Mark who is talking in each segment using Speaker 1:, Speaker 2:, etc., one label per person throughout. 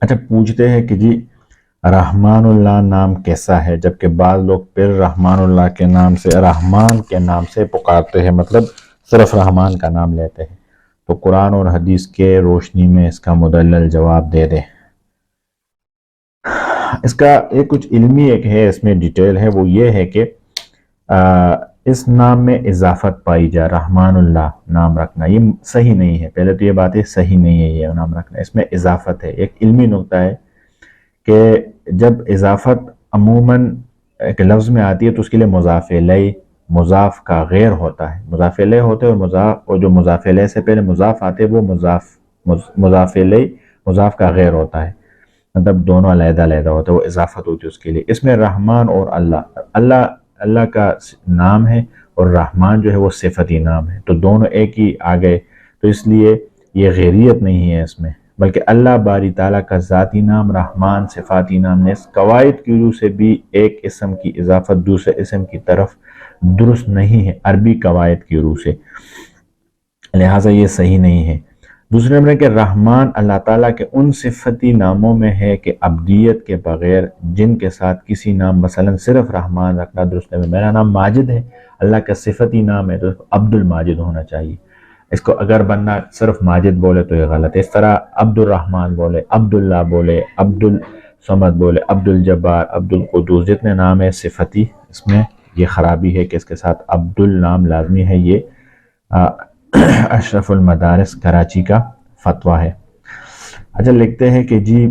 Speaker 1: اچھا پوچھتے ہیں کہ جی رحمان اللہ نام کیسا ہے، جبکہ بعض لوگ پھر رحمان اللہ کے نام سے رحمان کے نام سے پکارتے ہیں، مطلب صرف رحمان کا نام لیتے ہیں، تو قرآن اور حدیث کے روشنی میں اس کا مدلل جواب دے دیں۔ اس کا ایک کچھ علمی ایک ہے، اس میں ڈیٹیل ہے، وہ یہ ہے کہ اس نام میں اضافت پائی جائے، رحمان اللہ نام رکھنا یہ صحیح نہیں ہے۔ پہلے تو یہ بات ہے صحیح نہیں ہے یہ نام رکھنا، اس میں اضافت ہے۔ ایک علمی نقطہ ہے کہ جب اضافت عموماً ایک لفظ میں آتی ہے تو اس کے لیے مضاف الیہ مضاف کا غیر ہوتا ہے، مضاف الیہ ہوتے ہیں اور جو مضاف الیہ سے پہلے مضاف آتے ہیں وہ مضاف الیہ مضاف کا غیر ہوتا ہے، مطلب دونوں علیحدہ علیحدہ ہوتے ہیں، وہ اضافت ہوتی ہے اس کے لیے۔ اس میں رحمان اور اللہ کا نام ہے اور رحمان جو ہے وہ صفتی نام ہے، تو دونوں ایک ہی آ گئے، تو اس لیے یہ غیریت نہیں ہے اس میں، بلکہ اللہ باری تعالیٰ کا ذاتی نام رحمان صفاتی نام نے قواعد کی روح سے بھی ایک اسم کی اضافت دوسرے اسم کی طرف درست نہیں ہے، عربی قواعد کی روح سے، لہٰذا یہ صحیح نہیں ہے۔ دوسرے نمبر کہ رحمان اللہ تعالیٰ کے ان صفتی ناموں میں ہے کہ عبدیت کے بغیر جن کے ساتھ کسی نام مثلا صرف رحمان رکھنا درست نہیں۔ میرا نام ماجد ہے، اللہ کا صفتی نام ہے تو عبد الماجد ہونا چاہیے، اس کو اگر بندہ صرف ماجد بولے تو یہ غلط ہے۔ اس طرح عبد الرحمن بولے، عبداللہ بولے، عبد الصمد بولے، عبد الجبار، عبد القدوس، جتنے نام ہے صفتی، اس میں یہ خرابی ہے کہ اس کے ساتھ عبد النام لازمی ہے۔ یہ اشرف المدارس کراچی کا فتویٰ ہے۔ اچھا لکھتے ہیں کہ جی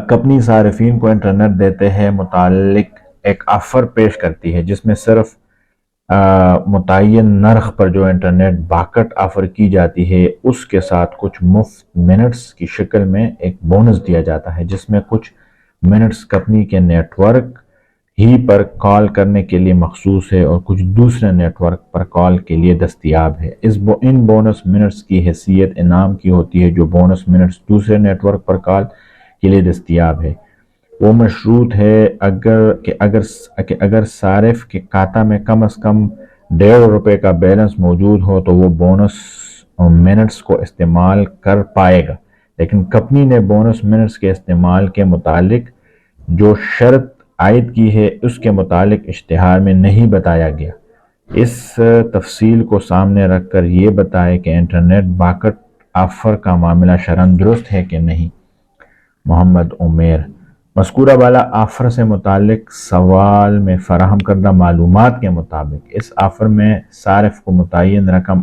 Speaker 1: کمپنی صارفین کو انٹرنیٹ دیتے ہیں متعلق ایک آفر پیش کرتی ہے جس میں صرف متعین نرخ پر جو انٹرنیٹ باکٹ آفر کی جاتی ہے اس کے ساتھ کچھ مفت منٹس کی شکل میں ایک بونس دیا جاتا ہے، جس میں کچھ منٹس کمپنی کے نیٹ ورک ہی پر کال کرنے کے لیے مخصوص ہے اور کچھ دوسرے نیٹ ورک پر کال کے لیے دستیاب ہے۔ ان بونس منٹس کی حیثیت انعام کی ہوتی ہے۔ جو بونس منٹس دوسرے نیٹ ورک پر کال کے لیے دستیاب ہے وہ مشروط ہے اگر صارف کے کھاتہ میں کم از کم ₹1.50 کا بیلنس موجود ہو تو وہ بونس منٹس کو استعمال کر پائے گا، لیکن کمپنی نے بونس منٹس کے استعمال کے متعلق جو شرط عائد کی ہے اس کے متعلق اشتہار میں نہیں بتایا گیا۔ اس تفصیل کو سامنے رکھ کر یہ بتائے کہ انٹرنیٹ باکٹ آفر کا معاملہ شرعاً درست ہے کہ نہیں۔ محمد عمیر مذکورہ بالا آفر سے متعلق سوال میں فراہم کردہ معلومات کے مطابق اس آفر میں صارف کو متعین رقم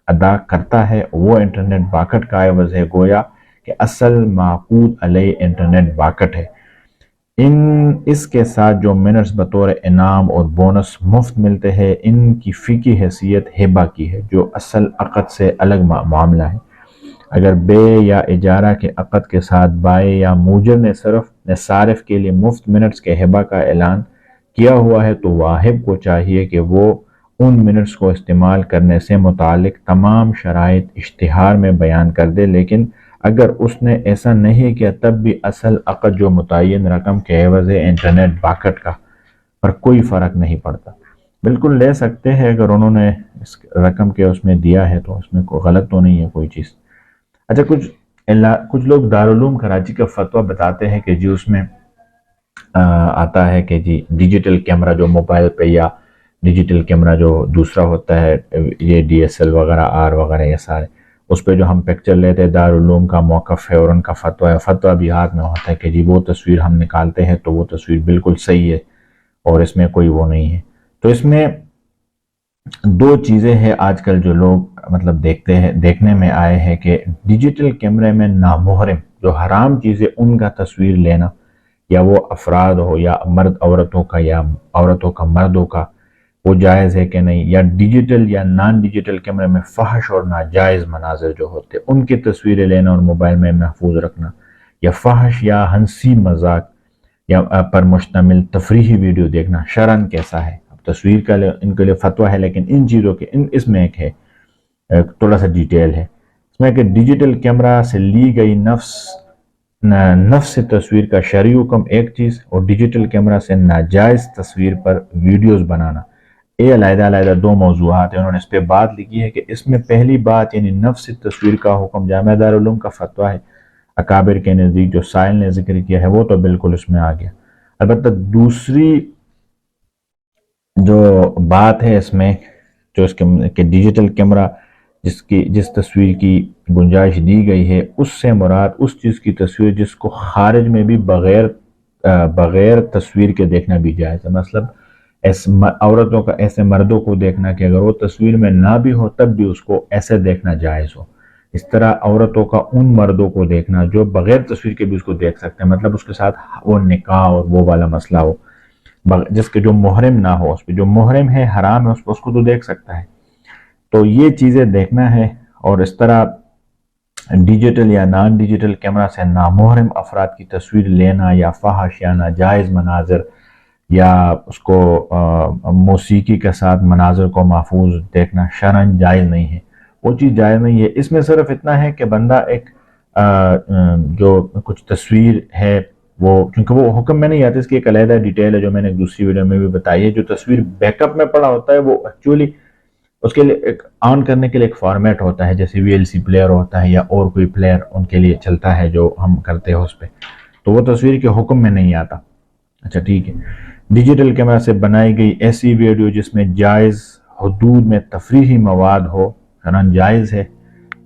Speaker 1: ادا کرتا ہے، وہ انٹرنیٹ باکٹ کا عوض ہے، گویا کہ اصل معقود علیہ انٹرنیٹ باکٹ ہے۔ اس کے ساتھ جو منٹس بطور انعام اور بونس مفت ملتے ہیں ان کی فی کی حیثیت ہبہ کی ہے، جو اصل عقد سے الگ معاملہ ہے۔ اگر بے یا اجارہ کے عقد کے ساتھ بائع یا موجر نے صارف کے لیے مفت منٹس کے ہبہ کا اعلان کیا ہوا ہے تو واہب کو چاہیے کہ وہ ان منٹس کو استعمال کرنے سے متعلق تمام شرائط اشتہار میں بیان کر دے، لیکن اگر اس نے ایسا نہیں کیا تب بھی اصل عقد جو متعین رقم کے عوض ہے انٹرنیٹ باکٹ کا پر کوئی فرق نہیں پڑتا۔ بالکل لے سکتے ہیں اگر انہوں نے اس رقم کے اس میں دیا ہے تو اس میں کوئی غلط تو نہیں ہے کوئی چیز۔ اچھا کچھ لوگ دارالعلوم کراچی کا فتویٰ بتاتے ہیں کہ جی اس میں آتا ہے کہ جی ڈیجیٹل کیمرہ جو موبائل پہ یا ڈیجیٹل کیمرہ جو دوسرا ہوتا ہے یہ DSL وغیرہ آر وغیرہ یہ سارے، اس پہ جو ہم پکچر لیتے ہیں دارالعلوم کا موقف ہے اور ان کا فتویٰ بھی ہاتھ میں ہوتا ہے کہ جی وہ تصویر ہم نکالتے ہیں تو وہ تصویر بالکل صحیح ہے اور اس میں کوئی وہ نہیں ہے۔ تو اس میں دو چیزیں ہیں آج کل جو لوگ مطلب دیکھنے میں آئے ہیں کہ ڈیجیٹل کیمرے میں نامحرم جو حرام چیزیں ان کا تصویر لینا، یا وہ افراد ہو یا مرد عورتوں کا یا عورتوں کا مردوں کا، وہ جائز ہے کہ نہیں، یا ڈیجیٹل یا نان ڈیجیٹل کیمرے میں فحش اور ناجائز مناظر جو ہوتے ان کی تصویریں لینا اور موبائل میں محفوظ رکھنا، یا فحش یا ہنسی مذاق یا پر مشتمل تفریحی ویڈیو دیکھنا شرعاً کیسا ہے۔ اب تصویر کا ان کے لیے فتویٰ ہے، لیکن ان چیزوں کے اس میں ایک ہے تھوڑا سا ڈیٹیل ہے اس میں کہ ڈیجیٹل کیمرہ سے لی گئی نفس تصویر کا شرعی حکم ایک چیز اور ڈیجیٹل کیمرہ سے ناجائز تصویر پر ویڈیوز بنانا یہ علیحدہ دو موضوعات ہیں۔ انہوں نے اس پہ بات لکھی ہے کہ اس میں پہلی بات یعنی نفس تصویر کا حکم جامعہ دارالعلوم کا فتویٰ ہے، اکابر کے نزدیک جو سائل نے ذکر کیا ہے وہ تو بالکل اس میں آ گیا۔ البتہ دوسری جو بات ہے اس میں، جو اس کے ڈیجیٹل کیمرہ جس تصویر کی گنجائش دی گئی ہے، اس سے مراد اس چیز کی تصویر جس کو خارج میں بھی بغیر تصویر کے دیکھنا بھی جائز ہے۔ مطلب عورتوں کا ایسے مردوں کو دیکھنا کہ اگر وہ تصویر میں نہ بھی ہو تب بھی اس کو ایسے دیکھنا جائز ہو۔ اس طرح عورتوں کا ان مردوں کو دیکھنا جو بغیر تصویر کے بھی اس کو دیکھ سکتے ہیں، مطلب اس کے ساتھ وہ نکاح اور وہ والا مسئلہ ہو، جس کے جو محرم نہ ہو، اس پہ جو محرم ہے حرام ہے اس کو تو دیکھ سکتا ہے۔ تو یہ چیزیں دیکھنا ہے، اور اس طرح ڈیجیٹل یا نان ڈیجیٹل کیمرہ سے نامحرم افراد کی تصویر لینا یا فحش یا ناجائز مناظر یا اس کو موسیقی کے ساتھ مناظر کو محفوظ دیکھنا شرعاً جائز نہیں ہے، وہ چیز جائز نہیں ہے۔ اس میں صرف اتنا ہے کہ بندہ ایک جو کچھ تصویر ہے وہ، کیونکہ وہ حکم میں نہیں آتا، اس کی ایک علیحدہ ڈیٹیل ہے جو میں نے دوسری ویڈیو میں بھی بتائی ہے۔ جو تصویر بیک اپ میں پڑا ہوتا ہے وہ ایکچولی اس کے لیے ایک آن کرنے کے لیے ایک فارمیٹ ہوتا ہے، جیسے وی ایل سی پلیئر ہوتا ہے یا اور کوئی پلیئر ان کے لیے چلتا ہے جو ہم کرتے ہیں اس پہ، تو وہ تصویر کے حکم میں نہیں آتا۔ اچھا ٹھیک ہے، ڈیجیٹل کیمرہ سے بنائی گئی ایسی ویڈیو جس میں جائز حدود میں تفریحی مواد ہو شرعاً جائز ہے،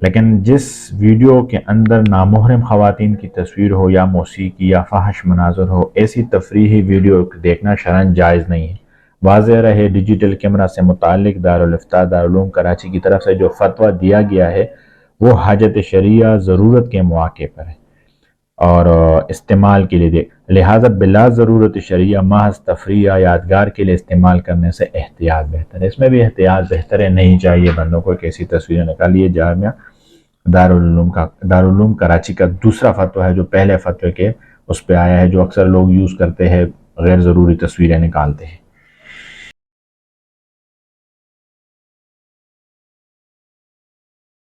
Speaker 1: لیکن جس ویڈیو کے اندر نامحرم خواتین کی تصویر ہو یا موسیقی یا فحش مناظر ہو، ایسی تفریحی ویڈیو دیکھنا شرعاً جائز نہیں ہے۔ واضح رہے ڈیجیٹل کیمرہ سے متعلق دارالفتہ دارالعلوم کراچی کی طرف سے جو فتویٰ دیا گیا ہے وہ حاجت شرعیہ ضرورت کے مواقع پر ہے اور استعمال کے لیے لہٰذا بلا ضرورت شرعیہ محض تفریح یا یادگار کے لیے استعمال کرنے سے احتیاط بہتر ہے۔ اس میں بھی احتیاط بہتر ہے، نہیں چاہیے بندوں کو کیسی تصویریں نکالیے۔ جامعہ دارالعلوم کراچی کا دوسرا فتویٰ ہے جو پہلے فتوے کے اس پہ آیا ہے، جو اکثر لوگ یوز کرتے ہیں غیر ضروری تصویریں نکالتے ہیں۔